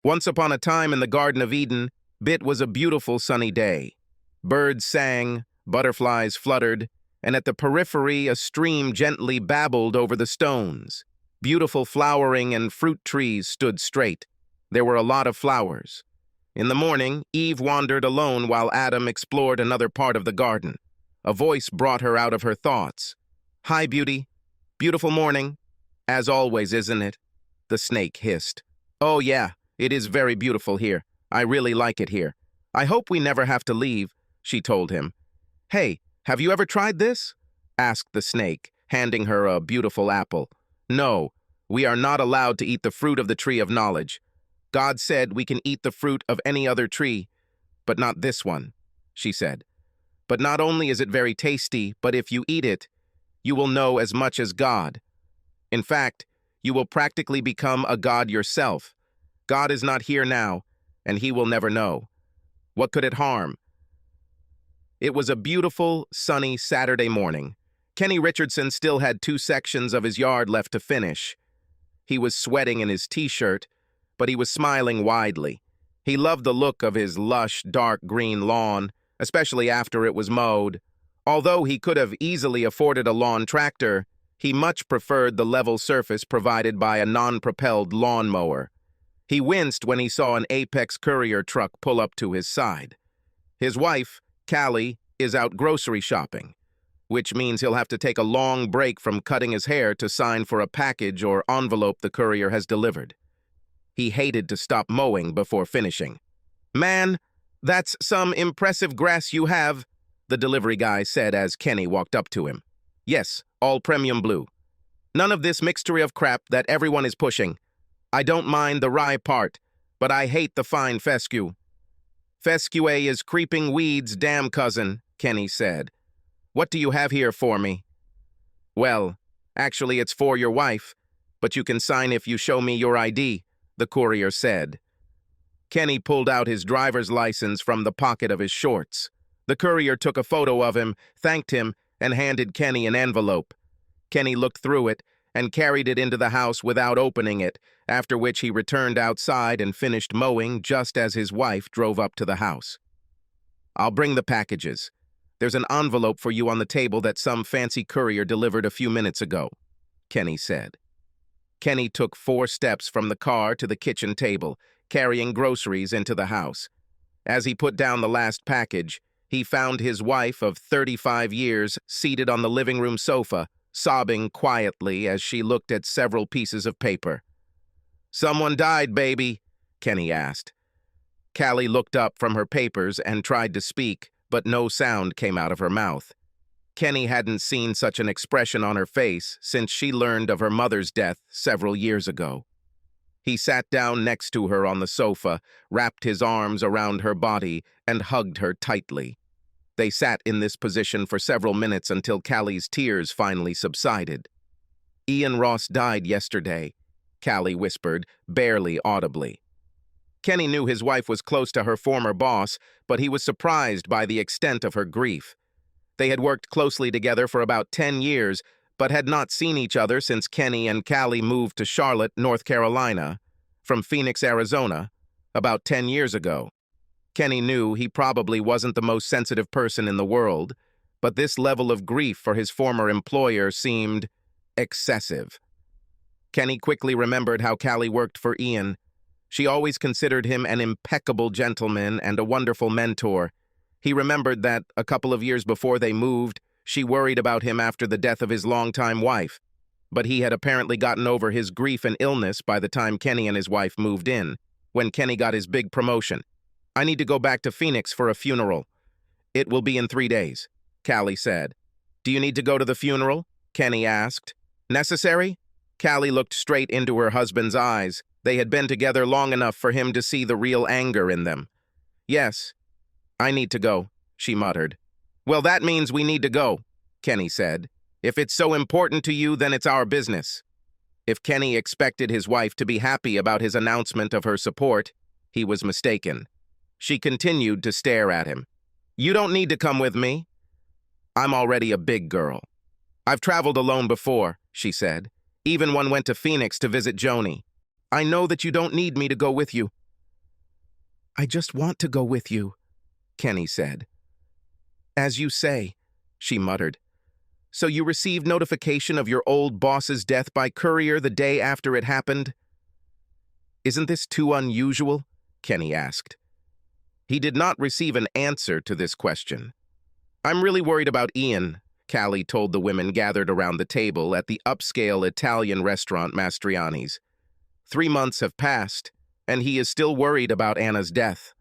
Once upon a time in the Garden of Eden, Bit was a beautiful sunny day. Birds sang, butterflies fluttered, and at the periphery a stream gently babbled over the stones. Beautiful flowering and fruit trees stood straight. There were a lot of flowers. In the morning, Eve wandered alone while Adam explored another part of the garden. A voice brought her out of her thoughts. "Hi, beauty. Beautiful morning. As always, isn't it?" The snake hissed. "Oh yeah, it is very beautiful here. I really like it here. I hope we never have to leave," she told him. "Hey, have you ever tried this?" asked the snake, handing her a beautiful apple. "No, we are not allowed to eat the fruit of the tree of knowledge. God said we can eat the fruit of any other tree, but not this one," she said. "But not only is it very tasty, but if you eat it, you will know as much as God. In fact, you will practically become a god yourself. God is not here now, and he will never know. What could it harm?" It was a beautiful, sunny Saturday morning. Kenny Richardson still had 2 sections of his yard left to finish. He was sweating in his t-shirt, but he was smiling widely. He loved the look of his lush, dark green lawn, especially after it was mowed. Although he could have easily afforded a lawn tractor, he much preferred the level surface provided by a non-propelled lawnmower. He winced when he saw an Apex courier truck pull up to his side. His wife, Callie, is out grocery shopping, which means he'll have to take a long break from cutting his hair to sign for a package or envelope the courier has delivered. He hated to stop mowing before finishing. "Man, that's some impressive grass you have," the delivery guy said as Kenny walked up to him. "Yes, all premium blue. None of this mixture of crap that everyone is pushing. I don't mind the rye part, but I hate the fine fescue." "Fescue is creeping weeds' damn cousin," Kenny said. "What do you have here for me?" "Well, actually it's for your wife, but you can sign if you show me your ID," the courier said. Kenny pulled out his driver's license from the pocket of his shorts. The courier took a photo of him, thanked him, and handed Kenny an envelope. Kenny looked through it and carried it into the house without opening it, after which he returned outside and finished mowing just as his wife drove up to the house. "I'll bring the packages. There's an envelope for you on the table that some fancy courier delivered a few minutes ago," Kenny said. Kenny took 4 steps from the car to the kitchen table, carrying groceries into the house. As he put down the last package, he found his wife of 35 years seated on the living room sofa, sobbing quietly as she looked at several pieces of paper. "Someone died, baby?" Kenny asked. Callie looked up from her papers and tried to speak, but no sound came out of her mouth. Kenny hadn't seen such an expression on her face since she learned of her mother's death several years ago. He sat down next to her on the sofa, wrapped his arms around her body, and hugged her tightly. They sat in this position for several minutes until Callie's tears finally subsided. "Ian Ross died yesterday," Callie whispered, barely audibly. Kenny knew his wife was close to her former boss, but he was surprised by the extent of her grief. They had worked closely together for about 10 years, but had not seen each other since Kenny and Callie moved to Charlotte, North Carolina, from Phoenix, Arizona, about 10 years ago. Kenny knew he probably wasn't the most sensitive person in the world, but this level of grief for his former employer seemed excessive. Kenny quickly remembered how Callie worked for Ian. She always considered him an impeccable gentleman and a wonderful mentor. He remembered that, a couple of years before they moved, she worried about him after the death of his longtime wife, but he had apparently gotten over his grief and illness by the time Kenny and his wife moved in, when Kenny got his big promotion. "I need to go back to Phoenix for a funeral. It will be in 3 days," Callie said. "Do you need to go to the funeral?" Kenny asked. "Necessary?" Callie looked straight into her husband's eyes. They had been together long enough for him to see the real anger in them. "Yes, I need to go," she muttered. "Well, that means we need to go," Kenny said. "If it's so important to you, then it's our business." If Kenny expected his wife to be happy about his announcement of her support, he was mistaken. She continued to stare at him. "You don't need to come with me. I'm already a big girl. I've traveled alone before," she said, "even when went to Phoenix to visit Joni. I know that you don't need me to go with you. "I just want to go with you," Kenny said. "As you say," she muttered. "So you received notification of your old boss's death by courier the day after it happened?" "Isn't this too unusual?" Kenny asked. He did not receive an answer to this question. "I'm really worried about Ian," Callie told the women gathered around the table at the upscale Italian restaurant Mastriani's. 3 months have passed, and he is still worried about Anna's death.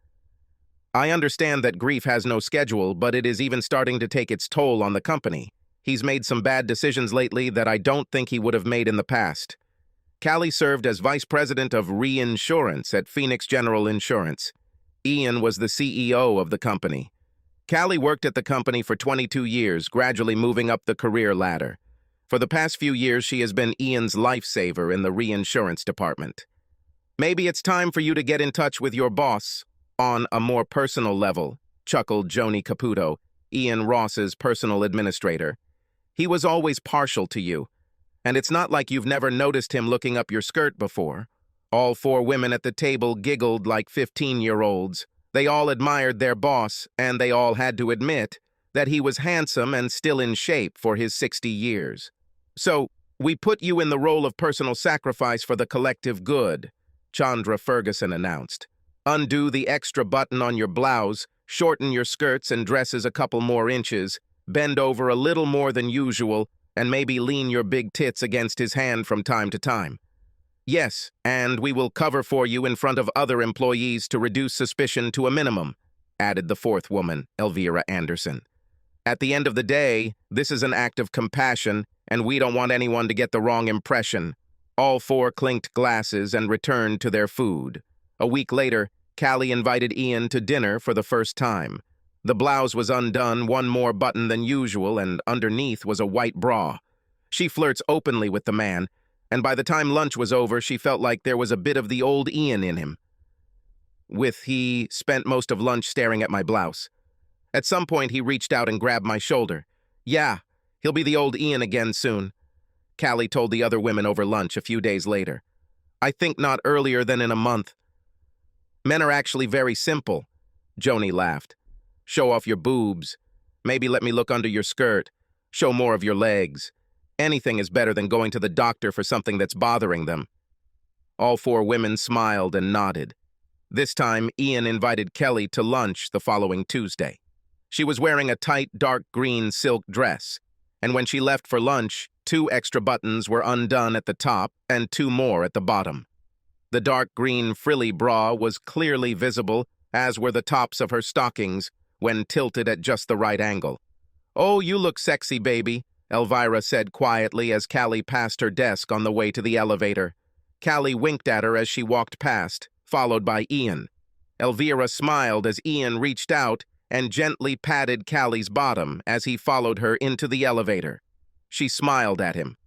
"I understand that grief has no schedule, but it is even starting to take its toll on the company. He's made some bad decisions lately that I don't think he would have made in the past." Callie served as vice president of reinsurance at Phoenix General Insurance. Ian was the CEO of the company. Callie worked at the company for 22 years, gradually moving up the career ladder. For the past few years, she has been Ian's lifesaver in the reinsurance department. "Maybe it's time for you to get in touch with your boss on a more personal level," chuckled Joni Caputo, Ian Ross's personal administrator. "He was always partial to you, and it's not like you've never noticed him looking up your skirt before." All 4 women at the table giggled like 15-year-olds. They all admired their boss, and they all had to admit that he was handsome and still in shape for his 60 years. "So, we put you in the role of personal sacrifice for the collective good," Chandra Ferguson announced. "Undo the extra button on your blouse, shorten your skirts and dresses a couple more inches, bend over a little more than usual, and maybe lean your big tits against his hand from time to time. Yes, and we will cover for you in front of other employees to reduce suspicion to a minimum," added the 4th woman, Elvira Anderson. "At the end of the day, this is an act of compassion, and we don't want anyone to get the wrong impression." All 4 clinked glasses and returned to their food. A week later, Callie invited Ian to dinner for the first time. The blouse was undone, 1 more button than usual, and underneath was a white bra. She flirts openly with the man, and by the time lunch was over, she felt like there was a bit of the old Ian in him. He spent most of lunch staring at my blouse. At some point, he reached out and grabbed my shoulder. "Yeah, he'll be the old Ian again soon," Callie told the other women over lunch a few days later. "I think not earlier than in a month." "Men are actually very simple," Joni laughed. "Show off your boobs. Maybe let me look under your skirt. Show more of your legs. Anything is better than going to the doctor for something that's bothering them." All 4 women smiled and nodded. This time, Ian invited Kelly to lunch the following Tuesday. She was wearing a tight, dark green silk dress, and when she left for lunch, 2 extra buttons were undone at the top and 2 more at the bottom. The dark green frilly bra was clearly visible, as were the tops of her stockings, when tilted at just the right angle. "Oh, you look sexy, baby," Elvira said quietly as Callie passed her desk on the way to the elevator. Callie winked at her as she walked past, followed by Ian. Elvira smiled as Ian reached out and gently patted Callie's bottom as he followed her into the elevator. She smiled at him.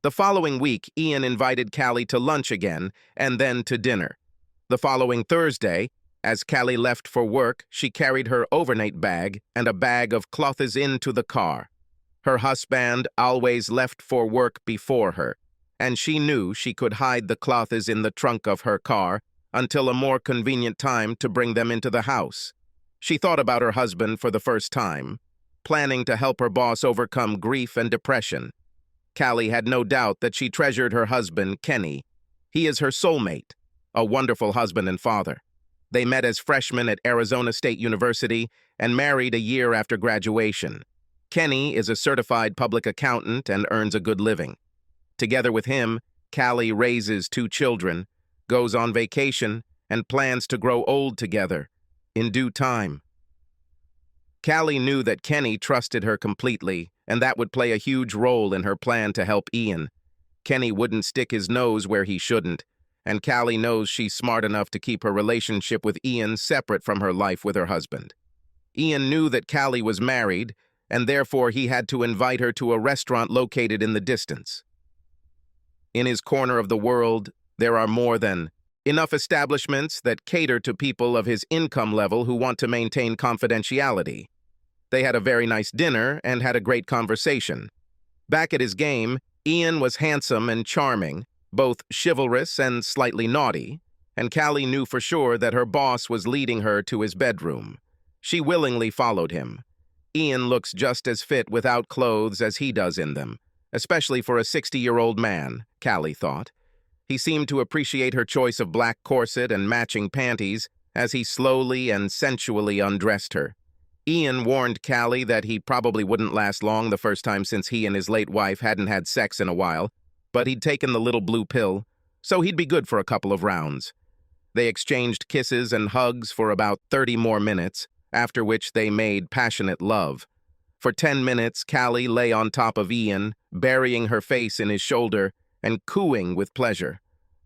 The following week, Ian invited Callie to lunch again and then to dinner. The following Thursday, as Callie left for work, she carried her overnight bag and a bag of clothes into the car. Her husband always left for work before her, and she knew she could hide the clothes in the trunk of her car until a more convenient time to bring them into the house. She thought about her husband for the first time, planning to help her boss overcome grief and depression. Callie had no doubt that she treasured her husband, Kenny. He is her soulmate, a wonderful husband and father. They met as freshmen at Arizona State University and married a year after graduation. Kenny is a certified public accountant and earns a good living. Together with him, Callie raises 2 children, goes on vacation, and plans to grow old together in due time. Callie knew that Kenny trusted her completely, and that would play a huge role in her plan to help Ian. Kenny wouldn't stick his nose where he shouldn't, and Callie knows she's smart enough to keep her relationship with Ian separate from her life with her husband. Ian knew that Callie was married, and therefore he had to invite her to a restaurant located in the distance. In his corner of the world, there are more than enough establishments that cater to people of his income level who want to maintain confidentiality. They had a very nice dinner and had a great conversation. Back at his game, Ian was handsome and charming, both chivalrous and slightly naughty, and Callie knew for sure that her boss was leading her to his bedroom. She willingly followed him. Ian looks just as fit without clothes as he does in them, especially for a 60-year-old man, Callie thought. He seemed to appreciate her choice of black corset and matching panties as he slowly and sensually undressed her. Ian warned Callie that he probably wouldn't last long the first time since he and his late wife hadn't had sex in a while, but he'd taken the little blue pill, so he'd be good for a couple of rounds. They exchanged kisses and hugs for about 30 more minutes, after which they made passionate love. For 10 minutes, Callie lay on top of Ian, burying her face in his shoulder and cooing with pleasure.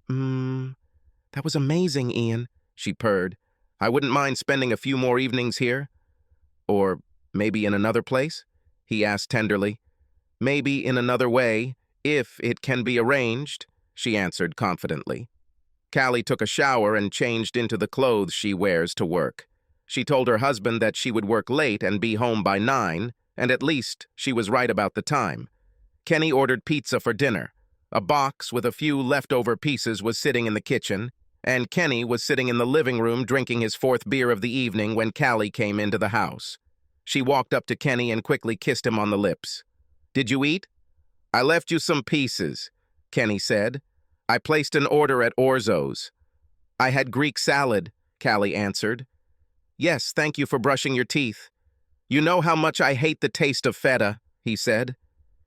That was amazing, Ian," she purred. "I wouldn't mind spending a few more evenings here." "Or maybe in another place?" he asked tenderly. "Maybe in another way, if it can be arranged," she answered confidently. Callie took a shower and changed into the clothes she wears to work. She told her husband that she would work late and be home by 9, and at least she was right about the time. Kenny ordered pizza for dinner. A box with a few leftover pieces was sitting in the kitchen, and Kenny was sitting in the living room drinking his 4th beer of the evening when Callie came into the house. She walked up to Kenny and quickly kissed him on the lips. "Did you eat?" "I left you some pieces," Kenny said. "I placed an order at Orzo's." "I had Greek salad," Callie answered. "Yes, thank you for brushing your teeth." "You know how much I hate the taste of feta," he said.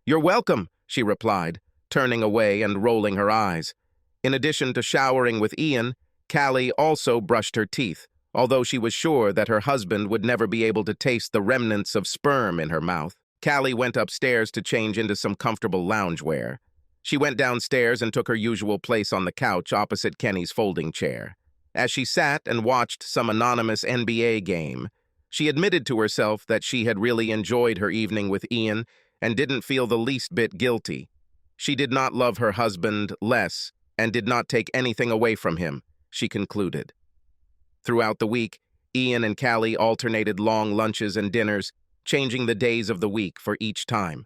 "You're welcome," she replied, turning away and rolling her eyes. In addition to showering with Ian, Callie also brushed her teeth, although she was sure that her husband would never be able to taste the remnants of sperm in her mouth. Callie went upstairs to change into some comfortable loungewear. She went downstairs and took her usual place on the couch opposite Kenny's folding chair. As she sat and watched some anonymous NBA game, she admitted to herself that she had really enjoyed her evening with Ian and didn't feel the least bit guilty. She did not love her husband less and did not take anything away from him, she concluded. Throughout the week, Ian and Callie alternated long lunches and dinners, changing the days of the week for each time.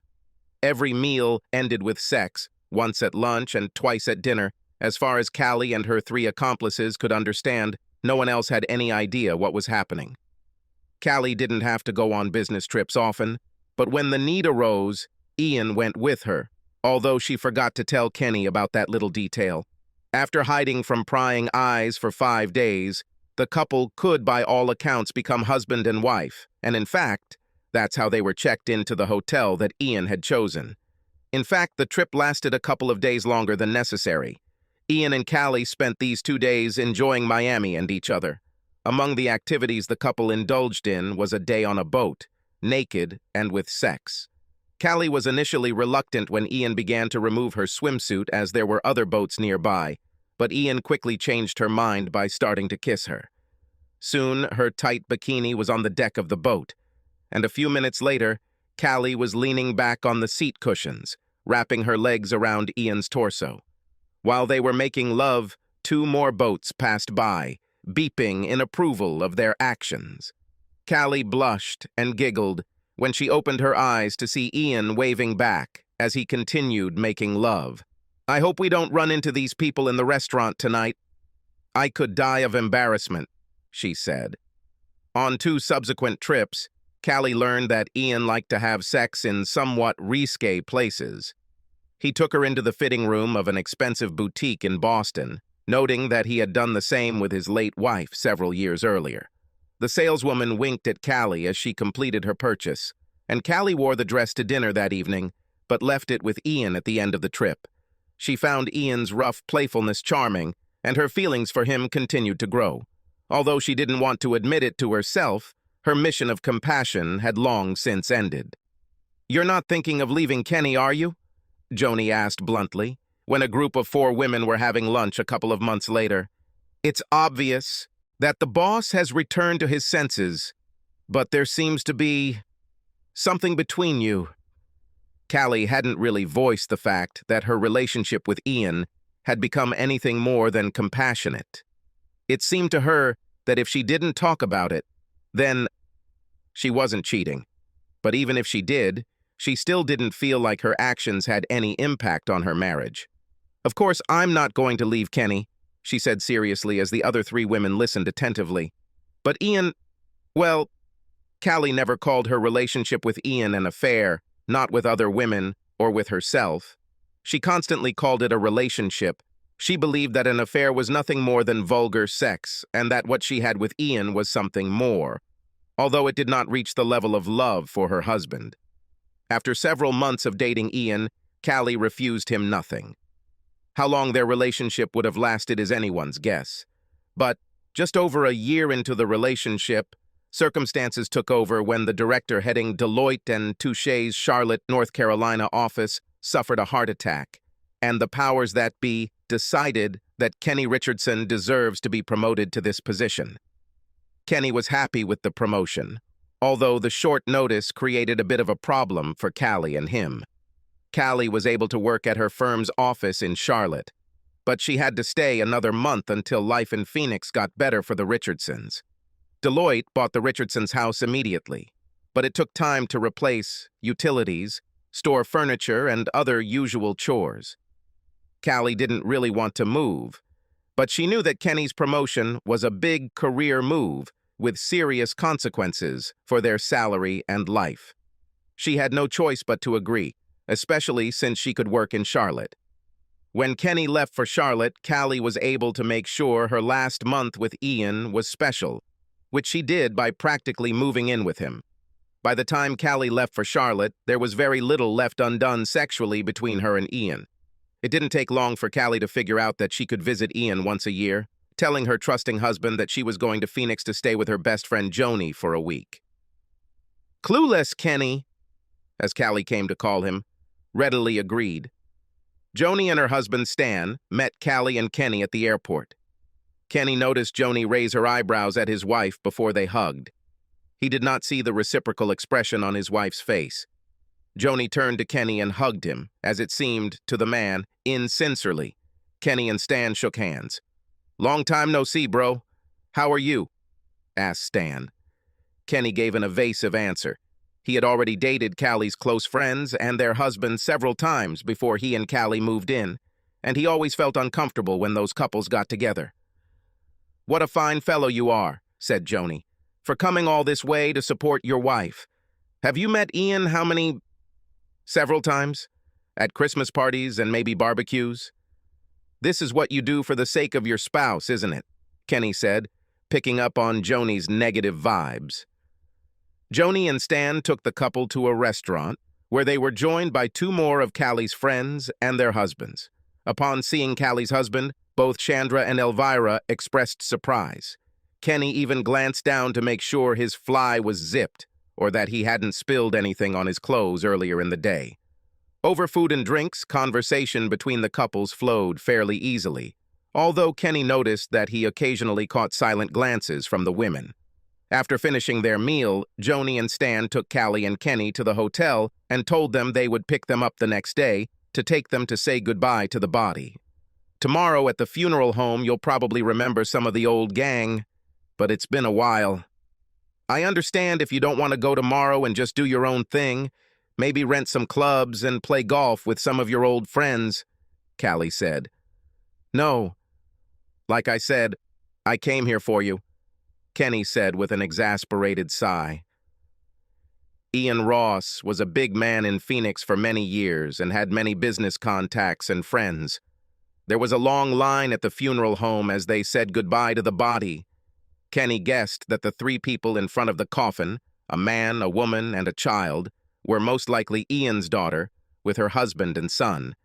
Every meal ended with sex, once at lunch and twice at dinner. As far as Callie and her 3 accomplices could understand, no one else had any idea what was happening. Callie didn't have to go on business trips often, but when the need arose, Ian went with her, although she forgot to tell Kenny about that little detail. After hiding from prying eyes for 5 days, the couple could by all accounts become husband and wife, and in fact, that's how they were checked into the hotel that Ian had chosen. In fact, the trip lasted a couple of days longer than necessary. Ian and Callie spent these 2 days enjoying Miami and each other. Among the activities the couple indulged in was a day on a boat, naked and with sex. Callie was initially reluctant when Ian began to remove her swimsuit as there were other boats nearby, but Ian quickly changed her mind by starting to kiss her. Soon, her tight bikini was on the deck of the boat, and a few minutes later, Callie was leaning back on the seat cushions, wrapping her legs around Ian's torso. While they were making love, 2 more boats passed by, beeping in approval of their actions. Callie blushed and giggled when she opened her eyes to see Ian waving back as he continued making love. "I hope we don't run into these people in the restaurant tonight. I could die of embarrassment," she said. On 2 subsequent trips, Callie learned that Ian liked to have sex in somewhat risque places. He took her into the fitting room of an expensive boutique in Boston, noting that he had done the same with his late wife several years earlier. The saleswoman winked at Callie as she completed her purchase, and Callie wore the dress to dinner that evening, but left it with Ian at the end of the trip. She found Ian's rough playfulness charming, and her feelings for him continued to grow. Although she didn't want to admit it to herself, her mission of compassion had long since ended. "You're not thinking of leaving Kenny, are you?" Joni asked bluntly, when a group of 4 women were having lunch a couple of months later. "It's obvious that the boss has returned to his senses, but there seems to be something between you." Callie hadn't really voiced the fact that her relationship with Ian had become anything more than compassionate. It seemed to her that if she didn't talk about it, then she wasn't cheating. But even if she did, she still didn't feel like her actions had any impact on her marriage. "Of course, I'm not going to leave Kenny," she said seriously as the other three women listened attentively. But Ian, well, Callie never called her relationship with Ian an affair, not with other women or with herself. She constantly called it a relationship. She believed that an affair was nothing more than vulgar sex, and that what she had with Ian was something more, although it did not reach the level of love for her husband. After several months of dating Ian, Callie refused him nothing. How long their relationship would have lasted is anyone's guess. But just over a year into the relationship, circumstances took over when the director heading Deloitte and Touche's Charlotte, North Carolina office suffered a heart attack, and the powers that be decided that Kenny Richardson deserves to be promoted to this position. Kenny was happy with the promotion, although the short notice created a bit of a problem for Callie and him. Callie was able to work at her firm's office in Charlotte, but she had to stay another month until life in Phoenix got better for the Richardsons. Deloitte bought the Richardsons' house immediately, but it took time to replace utilities, store furniture, and other usual chores. Callie didn't really want to move, but she knew that Kenny's promotion was a big career move with serious consequences for their salary and life. She had no choice but to agree, especially since she could work in Charlotte. When Kenny left for Charlotte, Callie was able to make sure her last month with Ian was special, which she did by practically moving in with him. By the time Callie left for Charlotte, there was very little left undone sexually between her and Ian. It didn't take long for Callie to figure out that she could visit Ian once a year, telling her trusting husband that she was going to Phoenix to stay with her best friend Joni for a week. Clueless Kenny, as Callie came to call him, readily agreed. Joni and her husband Stan met Callie and Kenny at the airport. Kenny noticed Joni raise her eyebrows at his wife before they hugged. He did not see the reciprocal expression on his wife's face. Joni turned to Kenny and hugged him, as it seemed to the man, insincerely. Kenny and Stan shook hands. "Long time no see, bro. How are you?" asked Stan. Kenny gave an evasive answer. He had already dated Callie's close friends and their husbands several times before he and Callie moved in, and he always felt uncomfortable when those couples got together. "What a fine fellow you are," said Joni, "for coming all this way to support your wife. Have you met Ian how many? Several times? At Christmas parties and maybe barbecues? This is what you do for the sake of your spouse, isn't it?" Kenny said, picking up on Joni's negative vibes. Joni and Stan took the couple to a restaurant, where they were joined by two more of Callie's friends and their husbands. Upon seeing Callie's husband, both Chandra and Elvira expressed surprise. Kenny even glanced down to make sure his fly was zipped, or that he hadn't spilled anything on his clothes earlier in the day. Over food and drinks, conversation between the couples flowed fairly easily, although Kenny noticed that he occasionally caught silent glances from the women. After finishing their meal, Joni and Stan took Callie and Kenny to the hotel and told them they would pick them up the next day to take them to say goodbye to the body. "Tomorrow at the funeral home, you'll probably remember some of the old gang, but it's been a while. I understand if you don't want to go tomorrow and just do your own thing, maybe rent some clubs and play golf with some of your old friends," Callie said. "No. Like I said, I came here for you," Kenny said with an exasperated sigh. Ian Ross was a big man in Phoenix for many years and had many business contacts and friends. There was a long line at the funeral home as they said goodbye to the body. Kenny guessed that the three people in front of the coffin, a man, a woman, and a child, were most likely Ian's daughter, with her husband and son.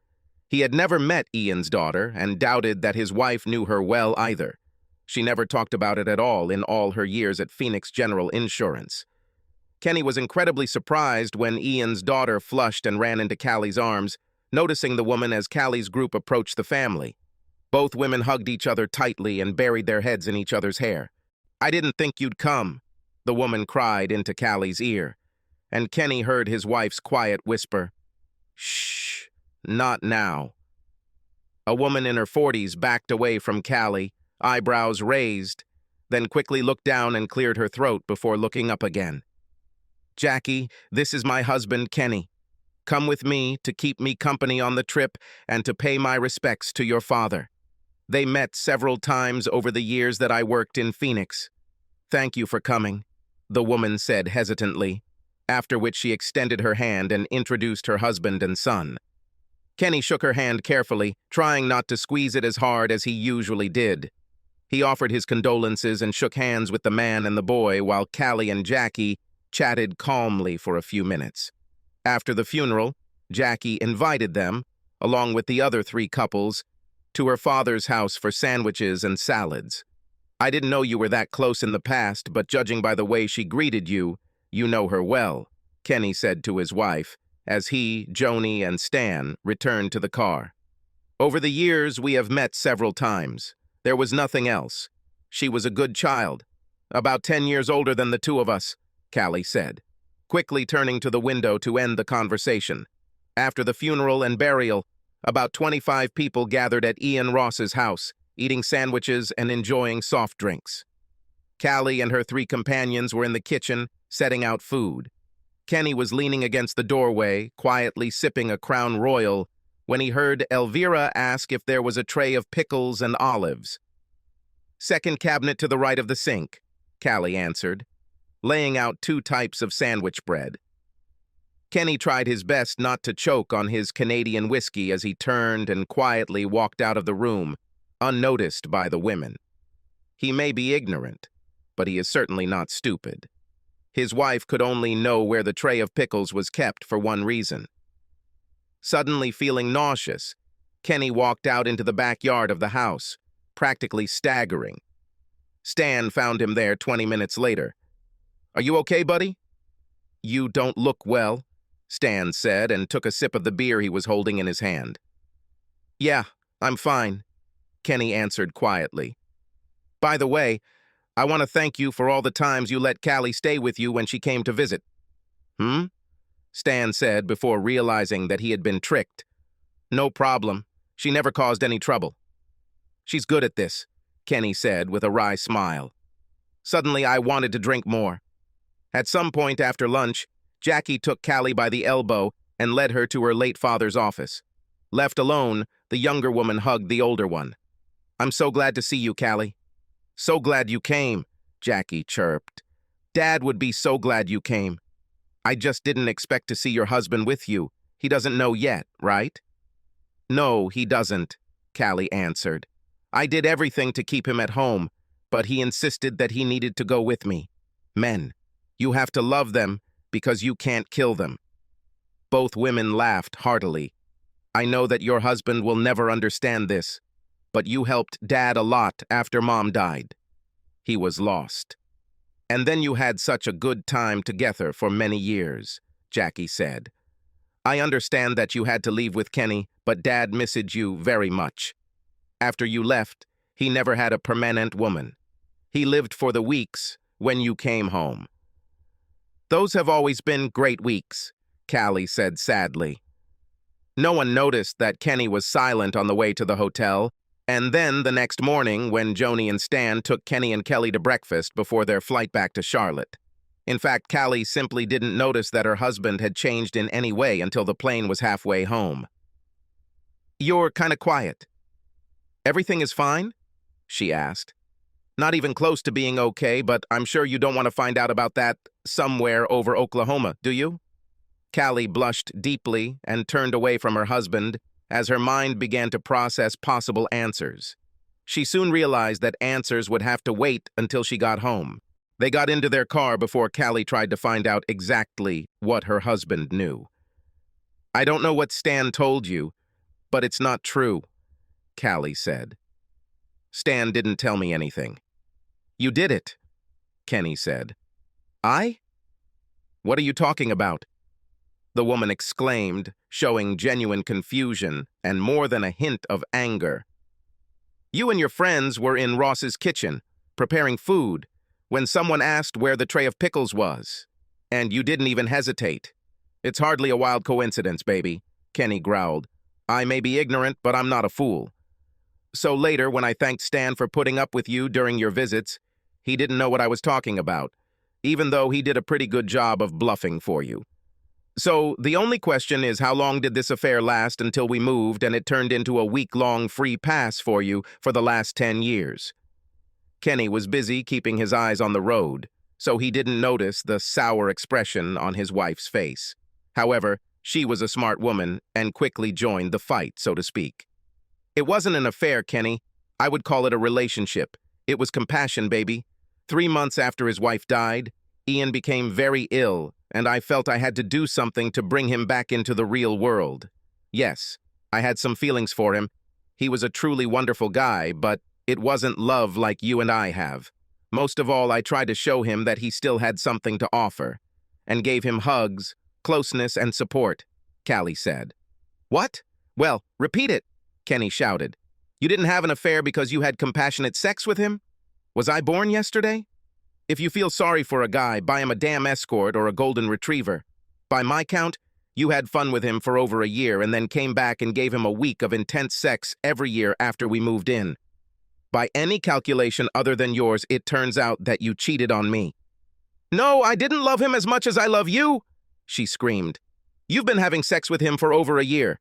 He had never met Ian's daughter and doubted that his wife knew her well either. She never talked about it at all in all her years at Phoenix General Insurance. Kenny was incredibly surprised when Ian's daughter flushed and ran into Callie's arms, noticing the woman as Callie's group approached the family. Both women hugged each other tightly and buried their heads in each other's hair. "I didn't think you'd come," the woman cried into Callie's ear, and Kenny heard his wife's quiet whisper, "Shh, not now." A woman in her 40s backed away from Callie, eyebrows raised, then quickly looked down and cleared her throat before looking up again. "Jackie, this is my husband, Kenny. Come with me to keep me company on the trip and to pay my respects to your father." They met several times over the years that I worked in Phoenix. Thank you for coming, the woman said hesitantly, after which she extended her hand and introduced her husband and son. Kenny shook her hand carefully, trying not to squeeze it as hard as he usually did. He offered his condolences and shook hands with the man and the boy while Callie and Jackie chatted calmly for a few minutes. After the funeral, Jackie invited them, along with the other 3 couples, to her father's house for sandwiches and salads. I didn't know you were that close in the past, but judging by the way she greeted you, you know her well, Kenny said to his wife, as he, Joni, and Stan returned to the car. Over the years, we have met several times. There was nothing else. She was a good child. About 10 years older than the 2 of us, Callie said, quickly turning to the window to end the conversation. After the funeral and burial, about 25 people gathered at Ian Ross's house, eating sandwiches and enjoying soft drinks. Callie and her 3 companions were in the kitchen, setting out food. Kenny was leaning against the doorway, quietly sipping a Crown Royal, when he heard Elvira ask if there was a tray of pickles and olives. Second cabinet to the right of the sink, Callie answered, laying out 2 types of sandwich bread. Kenny tried his best not to choke on his Canadian whiskey as he turned and quietly walked out of the room, unnoticed by the women. He may be ignorant, but he is certainly not stupid. His wife could only know where the tray of pickles was kept for one reason. Suddenly feeling nauseous, Kenny walked out into the backyard of the house, practically staggering. Stan found him there 20 minutes later. "Are you okay, buddy?" "You don't look well," Stan said and took a sip of the beer he was holding in his hand. "Yeah, I'm fine," Kenny answered quietly. "By the way, I want to thank you for all the times you let Callie stay with you when she came to visit." "Hmm?" Stan said before realizing that he had been tricked. "No problem. She never caused any trouble." "She's good at this," Kenny said with a wry smile. Suddenly, I wanted to drink more. At some point after lunch, Jackie took Callie by the elbow and led her to her late father's office. Left alone, the younger woman hugged the older one. "I'm so glad to see you, Callie." "So glad you came," Jackie chirped. "Dad would be so glad you came. I just didn't expect to see your husband with you. He doesn't know yet, right?" "No, he doesn't," Callie answered. "I did everything to keep him at home, but he insisted that he needed to go with me. Men, you have to love them because you can't kill them." Both women laughed heartily. "I know that your husband will never understand this, but you helped Dad a lot after Mom died. He was lost. And then you had such a good time together for many years," Jackie said. "I understand that you had to leave with Kenny, but Dad missed you very much. After you left, he never had a permanent woman. He lived for the weeks when you came home." "Those have always been great weeks," Callie said sadly. No one noticed that Kenny was silent on the way to the hotel, and then the next morning when Joni and Stan took Kenny and Kelly to breakfast before their flight back to Charlotte. In fact, Callie simply didn't notice that her husband had changed in any way until the plane was halfway home. "You're kind of quiet. Everything is fine?" she asked. "Not even close to being okay, but I'm sure you don't want to find out about that somewhere over Oklahoma, do you?" Callie blushed deeply and turned away from her husband as her mind began to process possible answers. She soon realized that answers would have to wait until she got home. They got into their car before Callie tried to find out exactly what her husband knew. "I don't know what Stan told you, but it's not true," Callie said. "Stan didn't tell me anything." "You did it," Kenny said. "I? What are you talking about?" the woman exclaimed, showing genuine confusion and more than a hint of anger. "You and your friends were in Ross's kitchen, preparing food, when someone asked where the tray of pickles was. And you didn't even hesitate. It's hardly a wild coincidence, baby," Kenny growled. "I may be ignorant, but I'm not a fool. So later, when I thanked Stan for putting up with you during your visits, he didn't know what I was talking about, even though he did a pretty good job of bluffing for you. So the only question is, how long did this affair last until we moved and it turned into a week-long free pass for you for the last 10 years? Kenny was busy keeping his eyes on the road, so he didn't notice the sour expression on his wife's face. However, she was a smart woman and quickly joined the fight, so to speak. It wasn't an affair, Kenny. I would call it a relationship. It was compassion, baby. 3 months after his wife died, Ian became very ill, and I felt I had to do something to bring him back into the real world. Yes, I had some feelings for him. He was a truly wonderful guy, but it wasn't love like you and I have. Most of all, I tried to show him that he still had something to offer, and gave him hugs, closeness, and support, Callie said. What? Well, repeat it, Kenny shouted. You didn't have an affair because you had compassionate sex with him? Was I born yesterday? If you feel sorry for a guy, buy him a damn escort or a golden retriever. By my count, you had fun with him for over a year and then came back and gave him a week of intense sex every year after we moved in. By any calculation other than yours, it turns out that you cheated on me. No, I didn't love him as much as I love you, she screamed. You've been having sex with him for over a year.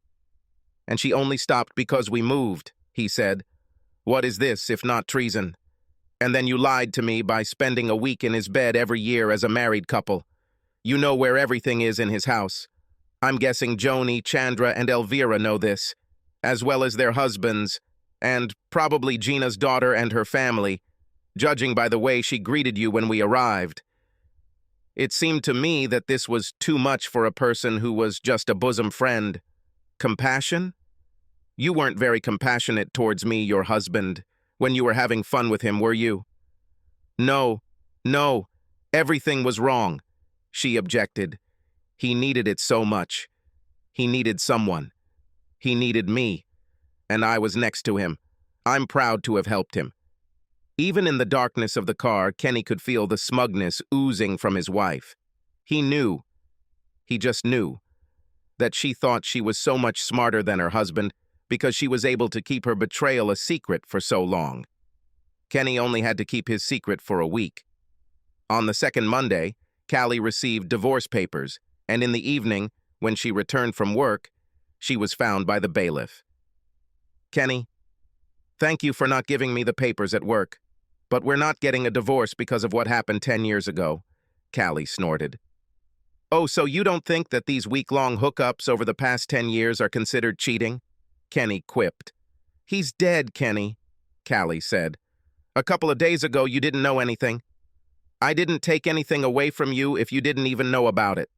And she only stopped because we moved, he said. What is this if not treason? And then you lied to me by spending a week in his bed every year as a married couple. You know where everything is in his house. I'm guessing Joni, Chandra, and Elvira know this, as well as their husbands, and probably Gina's daughter and her family, judging by the way she greeted you when we arrived. It seemed to me that this was too much for a person who was just a bosom friend. Compassion? You weren't very compassionate towards me, your husband, when you were having fun with him, were you? No, everything was wrong, she objected. He needed it so much. He needed someone. He needed me. And I was next to him. I'm proud to have helped him. Even in the darkness of the car, Kenny could feel the smugness oozing from his wife. He just knew, that she thought she was so much smarter than her husband because she was able to keep her betrayal a secret for so long. Kenny only had to keep his secret for a week. On the second Monday, Callie received divorce papers, and in the evening, when she returned from work, she was found by the bailiff. Kenny, thank you for not giving me the papers at work, but we're not getting a divorce because of what happened 10 years ago, Callie snorted. Oh, so you don't think that these week-long hookups over the past 10 years are considered cheating? Kenny quipped. He's dead, Kenny, Callie said. A couple of days ago, you didn't know anything. I didn't take anything away from you if you didn't even know about it.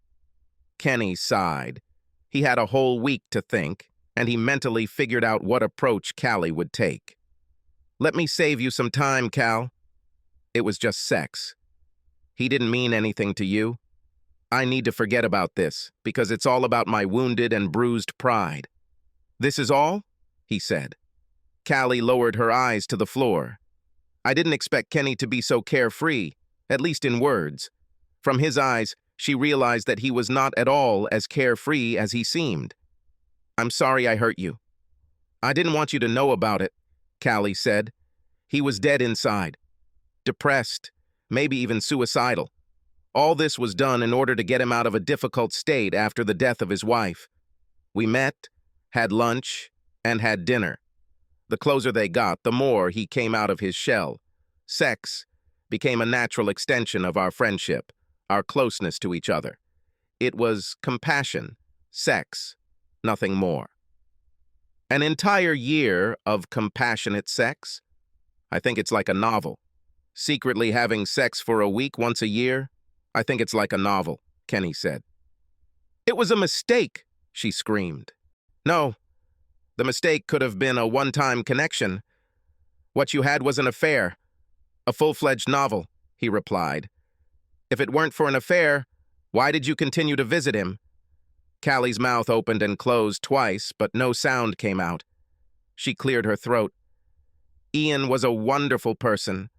Kenny sighed. He had a whole week to think, and he mentally figured out what approach Callie would take. Let me save you some time, Cal. It was just sex. He didn't mean anything to you. I need to forget about this, because it's all about my wounded and bruised pride. This is all? He said. Callie lowered her eyes to the floor. I didn't expect Kenny to be so carefree, at least in words. From his eyes, she realized that he was not at all as carefree as he seemed. I'm sorry I hurt you. I didn't want you to know about it, Callie said. He was dead inside. Depressed, maybe even suicidal. All this was done in order to get him out of a difficult state after the death of his wife. We met, had lunch, and had dinner. The closer they got, the more he came out of his shell. Sex became a natural extension of our friendship, our closeness to each other. It was compassion, sex, nothing more. An entire year of compassionate sex? I think it's like a novel. Secretly having sex for a week once a year? I think it's like a novel, Kenny said. It was a mistake, she screamed. No, the mistake could have been a one-time connection. What you had was an affair, a full-fledged novel, he replied. If it weren't for an affair, why did you continue to visit him? Callie's mouth opened and closed twice, but no sound came out. She cleared her throat. Ian was a wonderful person.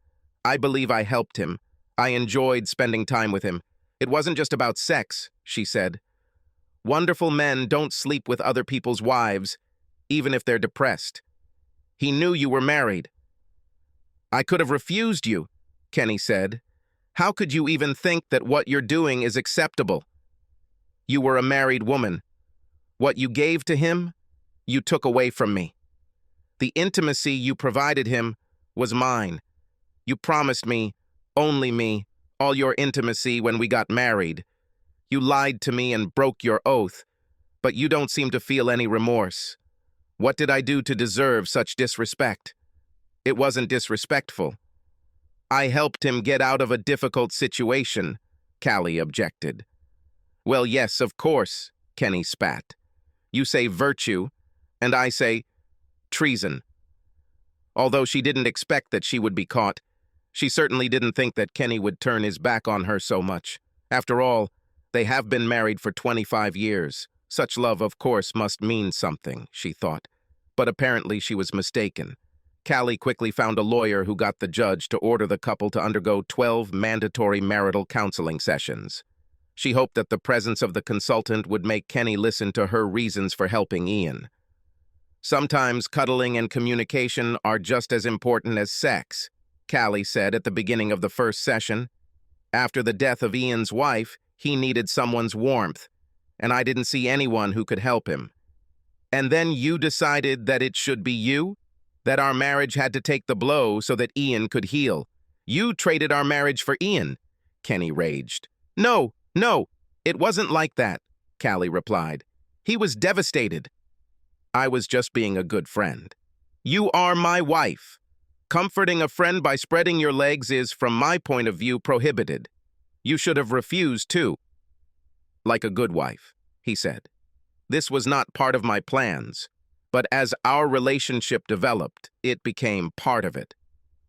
I believe I helped him. I enjoyed spending time with him. It wasn't just about sex, she said. Wonderful men don't sleep with other people's wives, even if they're depressed. He knew you were married. I could have refused you, Kenny said. How could you even think that what you're doing is acceptable? You were a married woman. What you gave to him, you took away from me. The intimacy you provided him was mine. You promised me, only me, all your intimacy when we got married. You lied to me and broke your oath, but you don't seem to feel any remorse. What did I do to deserve such disrespect? It wasn't disrespectful. I helped him get out of a difficult situation, Callie objected. Well, yes, of course, Kenny spat. You say virtue, and I say treason. Although she didn't expect that she would be caught, she certainly didn't think that Kenny would turn his back on her so much. After all, they have been married for 25 years. Such love, of course, must mean something, she thought. But apparently she was mistaken. Callie quickly found a lawyer who got the judge to order the couple to undergo 12 mandatory marital counseling sessions. She hoped that the presence of the consultant would make Kenny listen to her reasons for helping Ian. Sometimes cuddling and communication are just as important as sex, Callie said at the beginning of the first session. After the death of Ian's wife, he needed someone's warmth, and I didn't see anyone who could help him. And then you decided that it should be you? That our marriage had to take the blow so that Ian could heal. You traded our marriage for Ian, Kenny raged. No, it wasn't like that, Callie replied. He was devastated. I was just being a good friend. You are my wife. Comforting a friend by spreading your legs is, from my point of view, prohibited. You should have refused, too. Like a good wife, he said. This was not part of my plans, but as our relationship developed, it became part of it.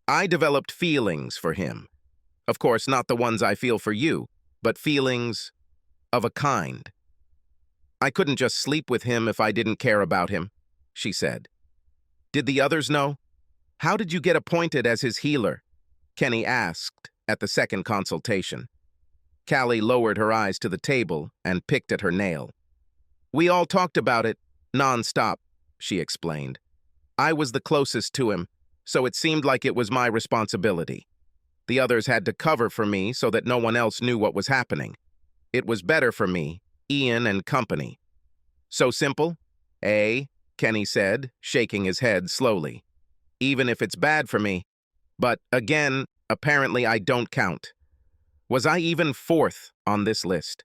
I developed feelings for him. Of course, not the ones I feel for you, but feelings of a kind. I couldn't just sleep with him if I didn't care about him, she said. Did the others know? How did you get appointed as his healer? Kenny asked at the second consultation. Callie lowered her eyes to the table and picked at her nail. We all talked about it, non-stop, she explained. I was the closest to him, so it seemed like it was my responsibility. The others had to cover for me so that no one else knew what was happening. It was better for me, Ian and company. So simple? Kenny said, shaking his head slowly. Even if it's bad for me. But again, apparently I don't count. Was I even fourth on this list?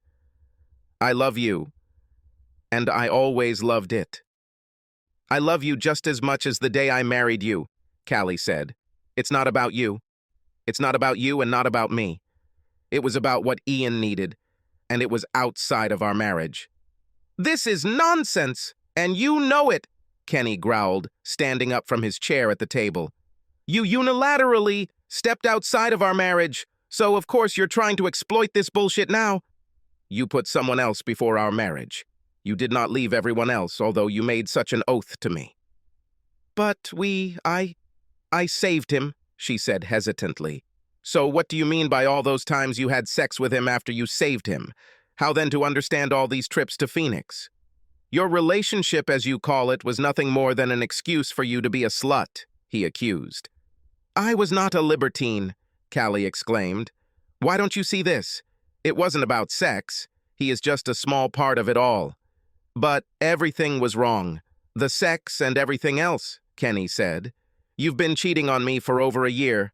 I love you, and I always loved it. I love you just as much as the day I married you, Callie said. It's not about you. It's not about you and not about me. It was about what Ian needed, and it was outside of our marriage. This is nonsense, and you know it, Kenny growled, standing up from his chair at the table. You unilaterally stepped outside of our marriage, so of course you're trying to exploit this bullshit now. You put someone else before our marriage. You did not leave everyone else, although you made such an oath to me. But I saved him, she said hesitantly. So what do you mean by all those times you had sex with him after you saved him? How then to understand all these trips to Phoenix? Your relationship, as you call it, was nothing more than an excuse for you to be a slut, he accused. I was not a libertine, Callie exclaimed. Why don't you see this? It wasn't about sex. He is just a small part of it all. But everything was wrong. The sex and everything else, Kenny said. You've been cheating on me for over a year.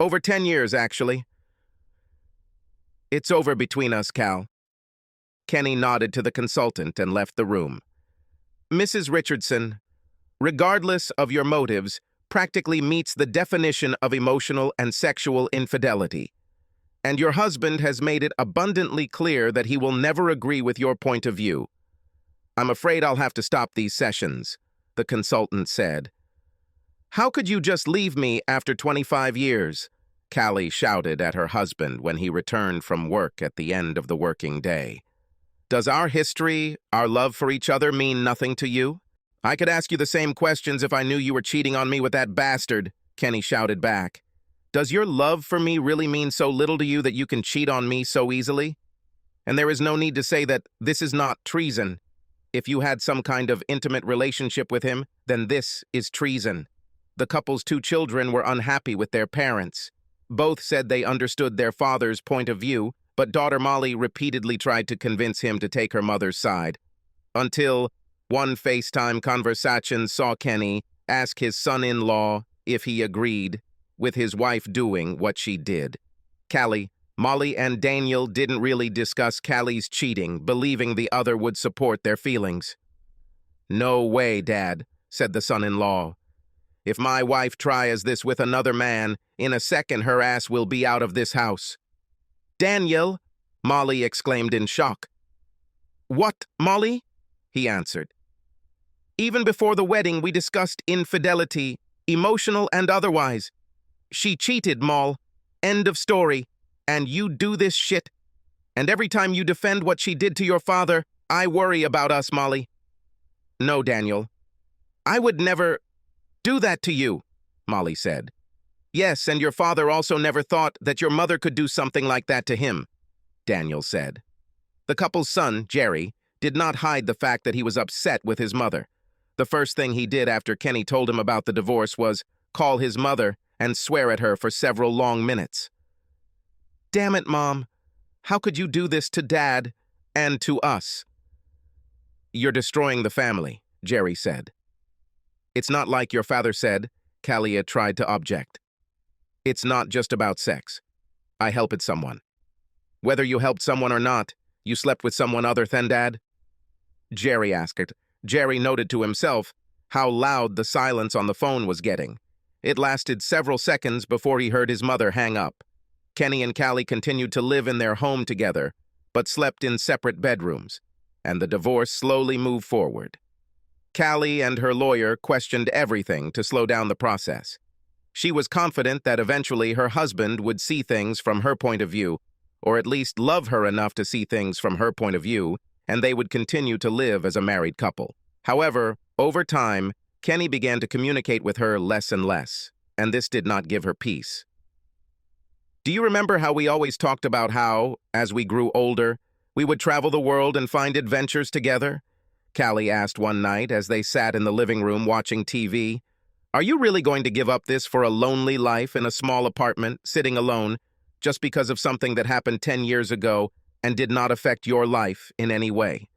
Over 10 years, actually. It's over between us, Cal. Kenny nodded to the consultant and left the room. Mrs. Richardson, regardless of your motives, practically meets the definition of emotional and sexual infidelity. And your husband has made it abundantly clear that he will never agree with your point of view. I'm afraid I'll have to stop these sessions, the consultant said. How could you just leave me after 25 years? Callie shouted at her husband when he returned from work at the end of the working day. Does our history, our love for each other, mean nothing to you? I could ask you the same questions if I knew you were cheating on me with that bastard, Kenny shouted back. Does your love for me really mean so little to you that you can cheat on me so easily? And there is no need to say that this is not treason. If you had some kind of intimate relationship with him, then this is treason. The couple's 2 children were unhappy with their parents. Both said they understood their father's point of view, but daughter Molly repeatedly tried to convince him to take her mother's side, until one FaceTime conversation saw Kenny ask his son-in-law if he agreed with his wife doing what she did. Callie, Molly, and Daniel didn't really discuss Callie's cheating, believing the other would support their feelings. "No way, Dad," said the son-in-law. "If my wife tries this with another man, in a second her ass will be out of this house." "Daniel," Molly exclaimed in shock. "What, Molly?" he answered. "Even before the wedding we discussed infidelity, emotional and otherwise. She cheated, Moll. End of story. And you do this shit. And every time you defend what she did to your father, I worry about us, Molly." "No, Daniel. I would never do that to you," Molly said. "Yes, and your father also never thought that your mother could do something like that to him," Daniel said. The couple's son, Jerry, did not hide the fact that he was upset with his mother. The first thing he did after Kenny told him about the divorce was call his mother and swear at her for several long minutes. "Damn it, Mom. How could you do this to Dad and to us?" "You're destroying the family," Jerry said. "It's not like your father said," Kalia tried to object. "It's not just about sex. I helped someone. Whether you helped someone or not, you slept with someone other than Dad?" Jerry asked it. Jerry noted to himself how loud the silence on the phone was getting. It lasted several seconds before he heard his mother hang up. Kenny and Callie continued to live in their home together, but slept in separate bedrooms, and the divorce slowly moved forward. Callie and her lawyer questioned everything to slow down the process. She was confident that eventually her husband would see things from her point of view, or at least love her enough to see things from her point of view, and they would continue to live as a married couple. However, over time, Kenny began to communicate with her less and less, and this did not give her peace. "Do you remember how we always talked about how, as we grew older, we would travel the world and find adventures together?" Callie asked one night as they sat in the living room watching TV. "Are you really going to give up this for a lonely life in a small apartment, sitting alone, just because of something that happened 10 years ago and did not affect your life in any way?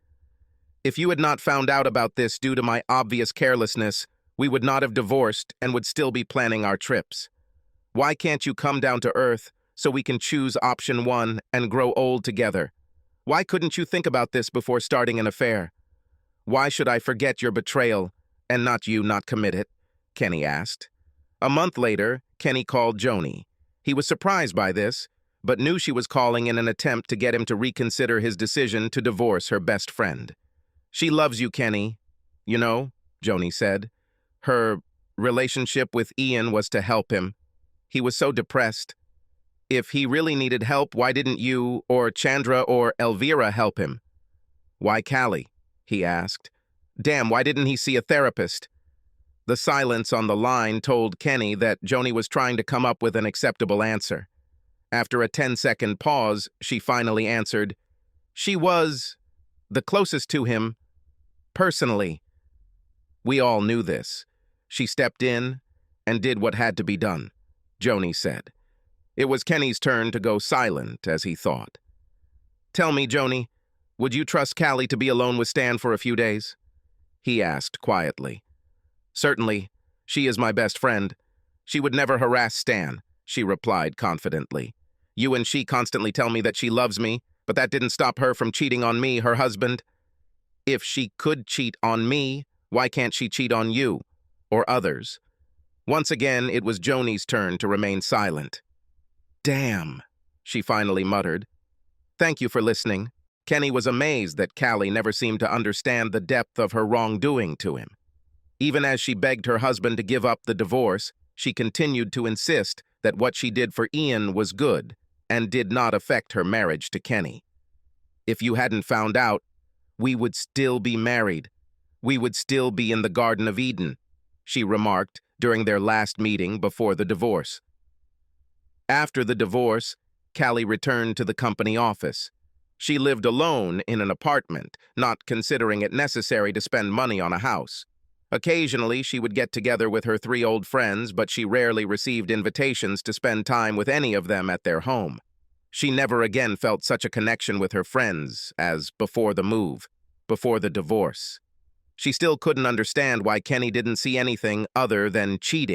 If you had not found out about this due to my obvious carelessness, we would not have divorced and would still be planning our trips. Why can't you come down to earth so we can choose option 1 and grow old together? Why couldn't you think about this before starting an affair? Why should I forget your betrayal and not you not commit it?" Kenny asked. A month later, Kenny called Joni. He was surprised by this, but knew she was calling in an attempt to get him to reconsider his decision to divorce her best friend. "She loves you, Kenny. You know," Joni said. "Her relationship with Ian was to help him. He was so depressed. If he really needed help, why didn't you or Chandra or Elvira help him?" "Why Callie?" he asked. "Damn, why didn't he see a therapist?" The silence on the line told Kenny that Joni was trying to come up with an acceptable answer. After a 10-second pause, she finally answered, "She was the closest to him, personally." We all knew this. She stepped in and did what had to be done, Joni said. It was Kenny's turn to go silent as he thought. "Tell me, Joni, would you trust Callie to be alone with Stan for a few days?" he asked quietly. "Certainly. She is my best friend. She would never harass Stan," she replied confidently. "You and she constantly tell me that she loves me, but that didn't stop her from cheating on me, her husband. If she could cheat on me, why can't she cheat on you or others?" Once again, it was Joni's turn to remain silent. "Damn," she finally muttered. "Thank you for listening." Kenny was amazed that Callie never seemed to understand the depth of her wrongdoing to him. Even as she begged her husband to give up the divorce, she continued to insist that what she did for Ian was good and did not affect her marriage to Kenny. "If you hadn't found out, we would still be married. We would still be in the Garden of Eden," she remarked during their last meeting before the divorce. After the divorce, Callie returned to the company office. She lived alone in an apartment, not considering it necessary to spend money on a house. Occasionally, she would get together with her 3 old friends, but she rarely received invitations to spend time with any of them at their home. She never again felt such a connection with her friends as before the move, before the divorce. She still couldn't understand why Kenny didn't see anything other than cheating.